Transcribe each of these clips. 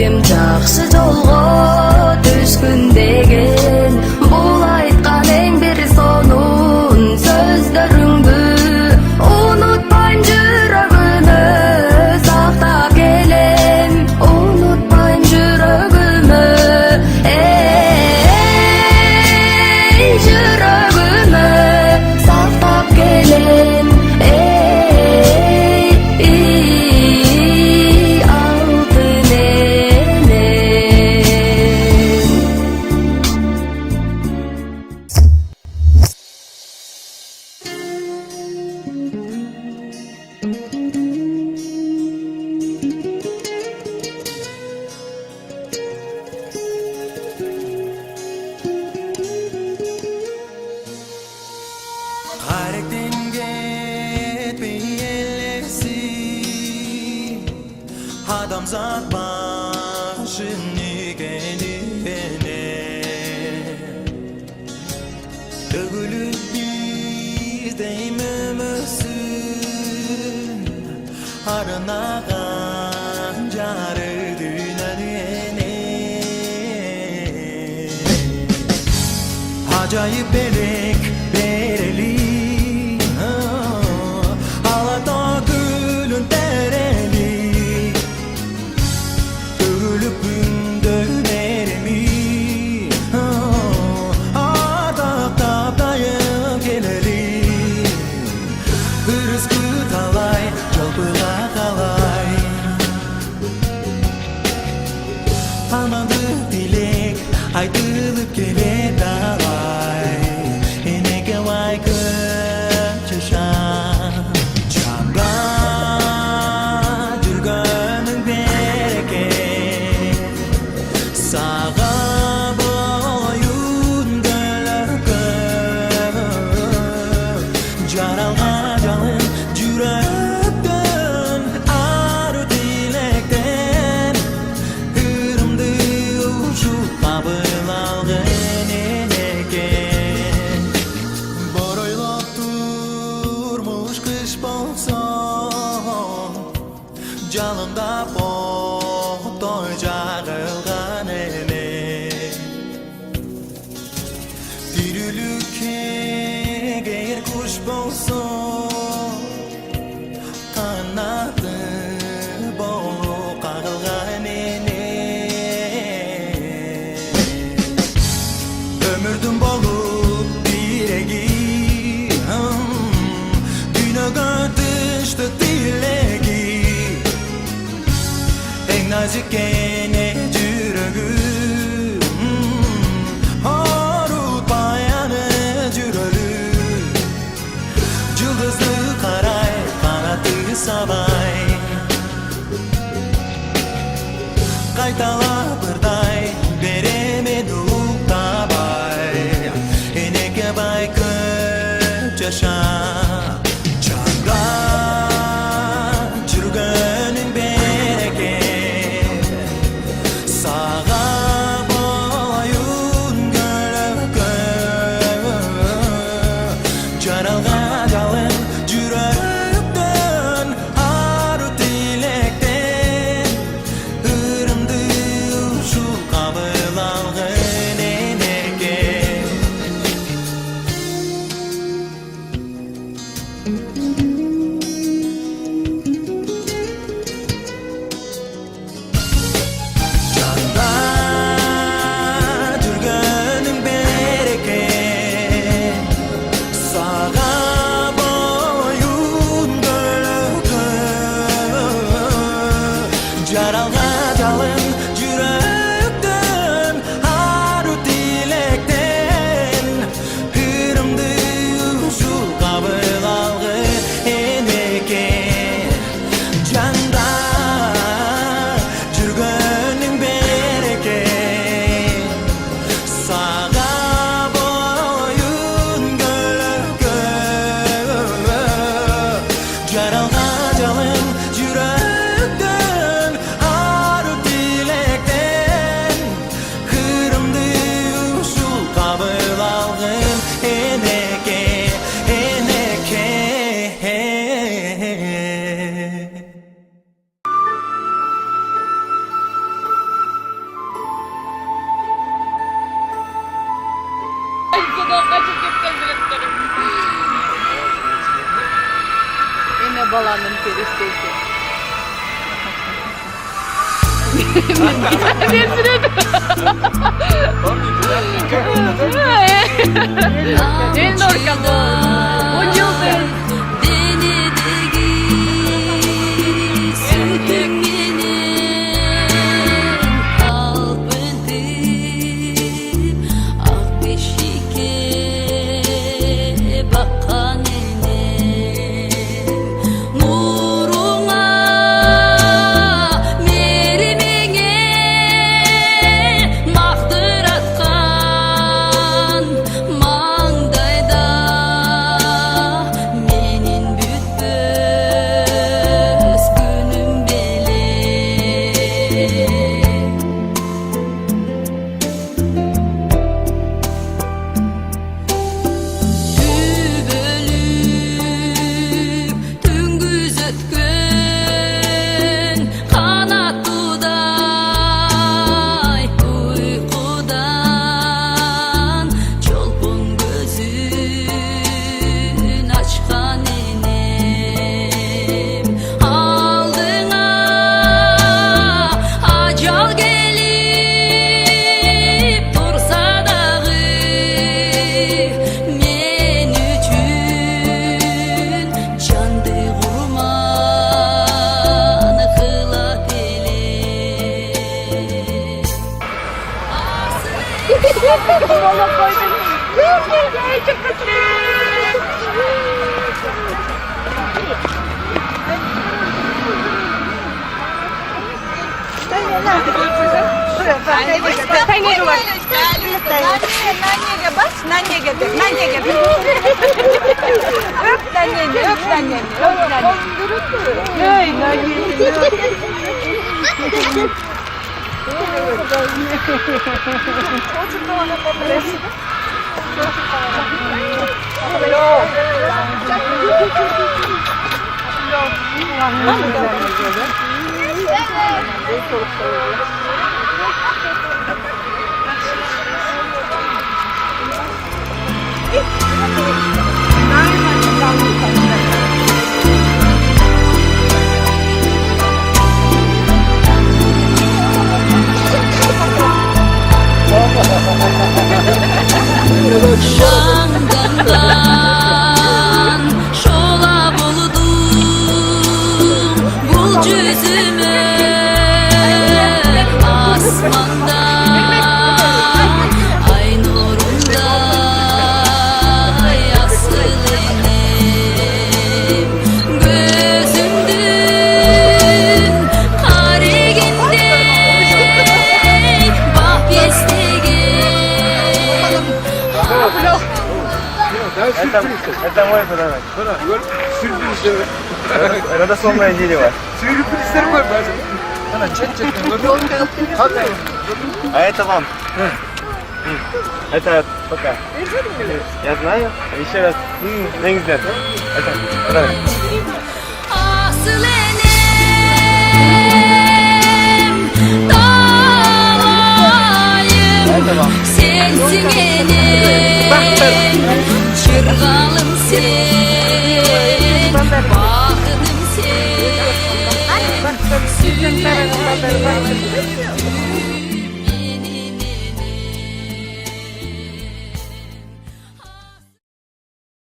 жүрегім жақсы жолға түшкін деген. Бұл айтқан ең бір сонун сөздеріңді ұнытпайм, жүрегіме сақтап келем. Ұнытпайм жүрегіме, жүрегіме сақтап келем. Адамзат башын игеніне төгіліп біздейм өмірсін арнаған жары дүниене. Ажайып берек берели алата гүлін терели Amandıq dilek айтылып келе далай энеге лайкын чаша чамга жүргөнүң береке сага боюн көлөккө жаралган жалын жүрөктөн ару тилектен ырымды ушуп кабыл алган экен. Боройлоп турмуш кыш болсо жалындап оттой жагылган эле тирүүлүккө эгер куш болсо канаты болуп кагылган эле өмүрдүн болуп биреги дүйнөгө тышты тилеги эң назик эне жүрөгү орутпай аны жүрөлү жылдызды карай канаты сабай кайталап ырдай беремен уктабай энеге байкып жаша чаңга жүргөнүң береке сага боюн көлөккө жаралган жалын жүрөктөн ару тилектен ырымды ушул кабыл алган энеке. Жанда жүргөнүң береке сага боюн көлөккө жаралган жалын жүрөктөн ару тилектен ырымды ушул кабыл алган энеке. Жанда жүргөнүң береке сага боюн көлөккө жаралган жалын жүрөктөн Allah'ın feristesi. En orkamda. O yıldır. Şangandan şola buldum bul cüzümü asmanda ay nurunda yaslınim gözümdün kariginde bah pisligim. Это мой подарок. Сюрприз. Это сломанное дерево. Сюрприз var bazen. Ana çet. А это вам. Это пока. Я знаю. Еще раз. Ne güzel. Это. Подарок. Asıl enem dağayım sensin enem çırgalım sen bakınım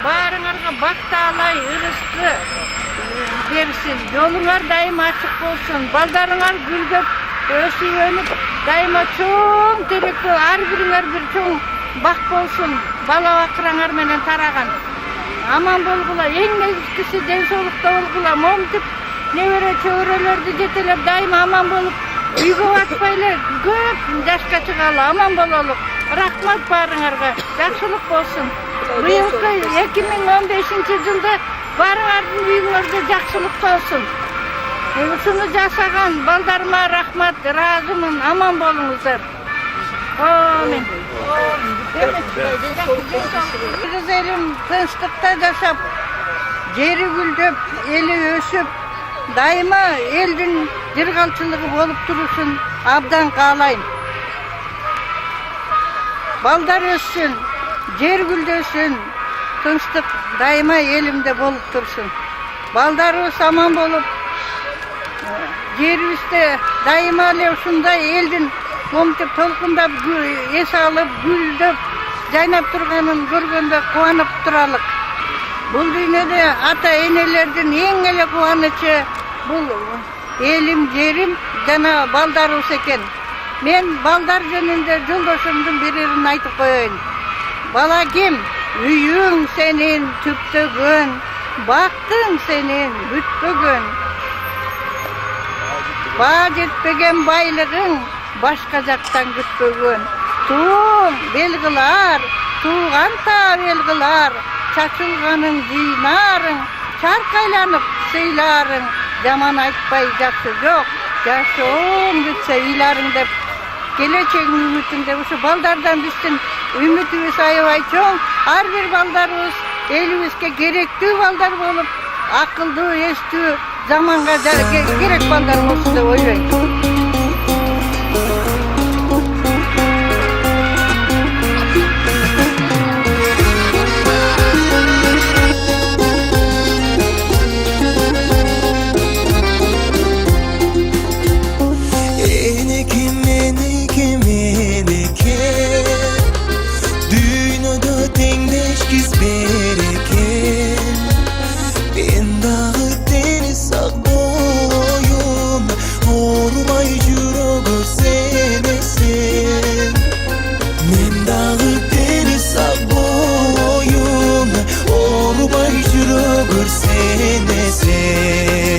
Bağrınarga baktaalay, ırıskı bersin. Yolunlar daima açık olsun. Baldarınar gülgöp, ösüp önüp, daima çoğun terekli, ar biringer bir çoğun bak bolsun. Bala bakıranar menen taragan. Aman bolgula, en eskisi densolukta bolgula. Momtip, nevere çöğrelerdi jetelep daima aman bolup. Үйгө батпайлы көп жашка чыгалы, аман бололук. Рахмат баарыңарга, жакшылык болсун. Быйылкы 2015-жылда баарыңардын үйүңөрдө жакшылык болсун. Ушуну жашаган балдарыма рахмат, ыраазымын, аман болуңуздар. Амин. Кыргыз элим тынчтыкта жашап, жери гүлдөп, эли өсүп, дайыма элдин жыргалчылыгы болуп турушун абдан каалайм. Балдар өссүн, жер гүлдөсүн, тынчтык дайыма элимде болуп турсун. балдарыбыз аман болуп, жерибизде дайыма эле ушундай элдин момтуп толкундап эс алып, гүлдөп, жайнап турганын көргөндө кубанып туралык. Бул дүйнөдө ата энелердин эң эле кубанычы бул элим, жерим жана балдарыбыз экен. Мен балдар жөнүндө жолдошумдун бирерин айтып коеюн. Балакем, үйүң сенин түптөгөн, бактың сенин бүтпөгөн. Баа жетпеген байлыгың башка жактан күтпөгөн. Туң белгилар, тууган та белгилар, чачылганың жыйнарың, чаркайланып сыйларың, жаман айтпай жакшы жок, жашооң бүтсө ыйларың деп, келечегиң үмүтүң деп, ушу балдардан биздин үмүтүбүз аябай чоң. Ар бир балдарыбыз элибизге керектүү балдар болуп, акылдуу, эстүү, заманга керек балдар болсун деп ойлойм.